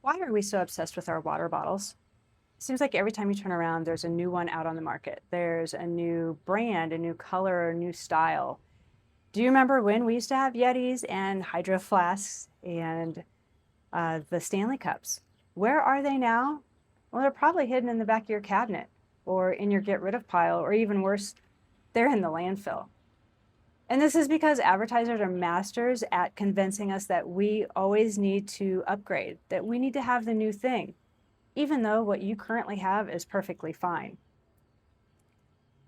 Why are we so obsessed with our water bottles? It seems like every time you turn around, there's a new one out on the market. There's a new brand, a new color, a new style. Do you remember when we used to have Yetis and Hydro Flasks and the Stanley cups? Where are they now? Well, they're probably hidden in the back of your cabinet or in your get rid of pile, or even worse, they're in the landfill. And this is because advertisers are masters at convincing us that we always need to upgrade, that we need to have the new thing, even though what you currently have is perfectly fine.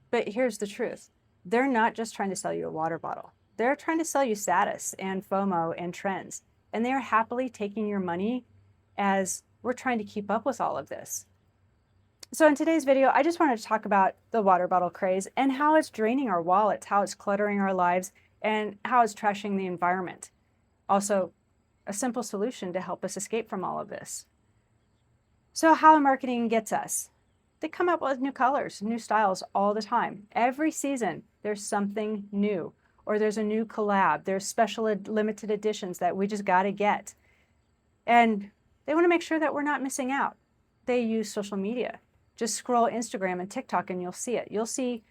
But here's the truth. They're not just trying to sell you a water bottle. They're trying to sell you status and FOMO and trends. And they are happily taking your money as we're trying to keep up with all of this. So in today's video, I just wanted to talk about the water bottle craze and how it's draining our wallets, how it's cluttering our lives, and how it's trashing the environment. Also, a simple solution to help us escape from all of this. So how marketing gets us. They come up with new colors, new styles all the time. Every season, there's something new, or there's a new collab. There's special limited editions that we just got to get. And they want to make sure that we're not missing out. They use social media. Just scroll Instagram and TikTok and you'll see it. You'll see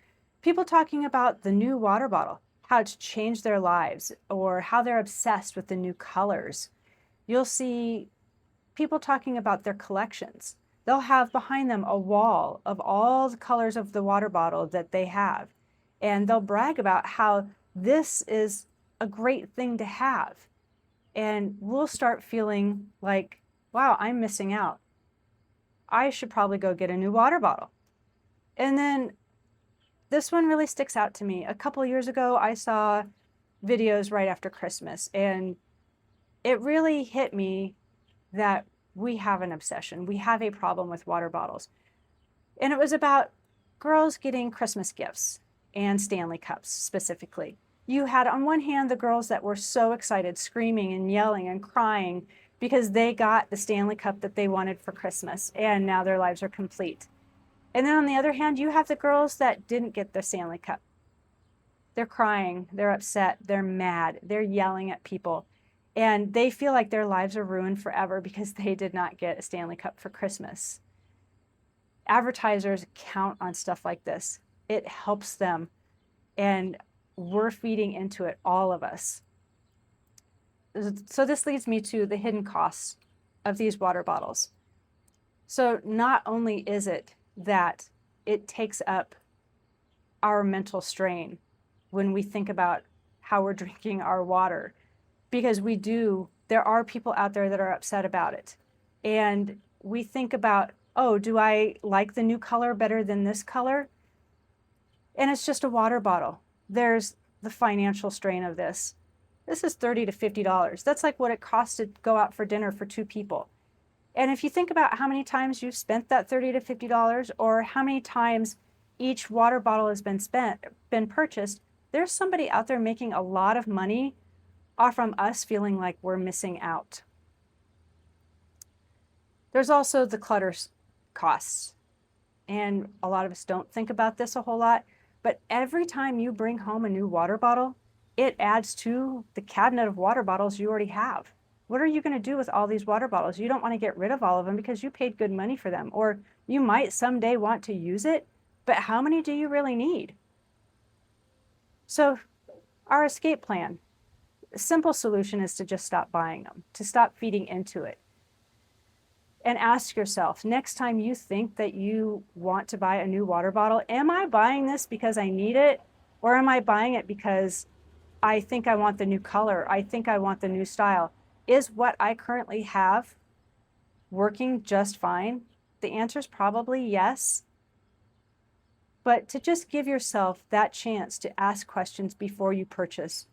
people talking about the new water bottle, how it's changed their lives, or how they're obsessed with the new colors. You'll see people talking about their collections. They'll have behind them a wall of all the colors of the water bottle that they have. And they'll brag about how this is a great thing to have. And we'll start feeling like, wow, I'm missing out. I should probably go get a new water bottle. And then this one really sticks out to me. A couple of years ago, I saw videos right after Christmas, and it really hit me that we have an obsession. We have a problem with water bottles. And it was about girls getting Christmas gifts and Stanley cups specifically. You had on one hand the girls that were so excited, screaming and yelling and crying because they got the Stanley cup that they wanted for Christmas, and now their lives are complete. And then on the other hand, you have the girls that didn't get the Stanley cup. They're crying, they're upset, they're mad, they're yelling at people. And they feel like their lives are ruined forever because they did not get a Stanley Cup for Christmas. Advertisers count on stuff like this. It helps them. And we're feeding into it, all of us. So this leads me to the hidden costs of these water bottles. So not only is it that it takes up our mental strain when we think about how we're drinking our water, because there are people out there that are upset about it. And we think about, oh, do I like the new color better than this color? And it's just a water bottle. There's the financial strain of this. This is $30 to $50. That's like what it costs to go out for dinner for two people. And if you think about how many times you've spent that $30 to $50, or how many times each water bottle has been purchased, there's somebody out there making a lot of money off from us feeling like we're missing out. There's also the clutter costs. And a lot of us don't think about this a whole lot, but every time you bring home a new water bottle, it adds to the cabinet of water bottles you already have. What are you going to do with all these water bottles? You don't want to get rid of all of them because you paid good money for them, or you might someday want to use it, but how many do you really need? So our escape plan. A simple solution is to just stop buying them, to stop feeding into it. And ask yourself, next time you think that you want to buy a new water bottle, am I buying this because I need it? Or am I buying it because I think I want the new color? I think I want the new style. Is what I currently have working just fine? The answer is probably yes. But to just give yourself that chance to ask questions before you purchase.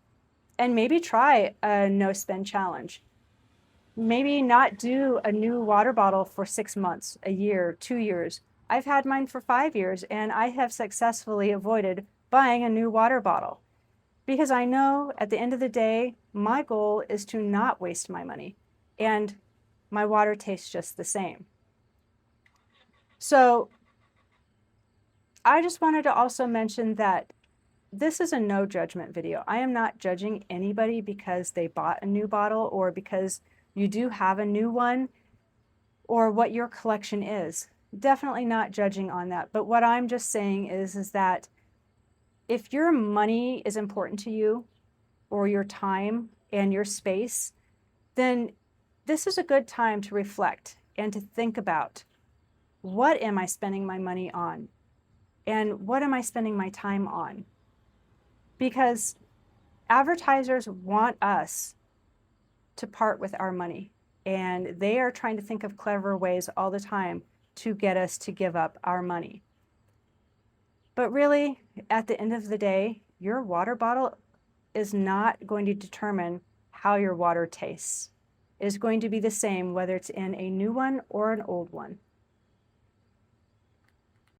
And maybe try a no-spend challenge. Maybe not do a new water bottle for 6 months, a year, 2 years. I've had mine for 5 years, and I have successfully avoided buying a new water bottle. Because I know at the end of the day, my goal is to not waste my money. And my water tastes just the same. So I just wanted to also mention that this is a no judgment video. I am not judging anybody because they bought a new bottle or because you do have a new one. or what your collection is. Definitely not judging on that. But what I'm just saying is that if your money is important to you, or your time and your space, then this is a good time to reflect and to think about, what am I spending my money on? And what am I spending my time on? Because advertisers want us to part with our money, and they are trying to think of clever ways all the time to get us to give up our money. But really, at the end of the day, your water bottle is not going to determine how your water tastes. It is going to be the same whether it's in a new one or an old one.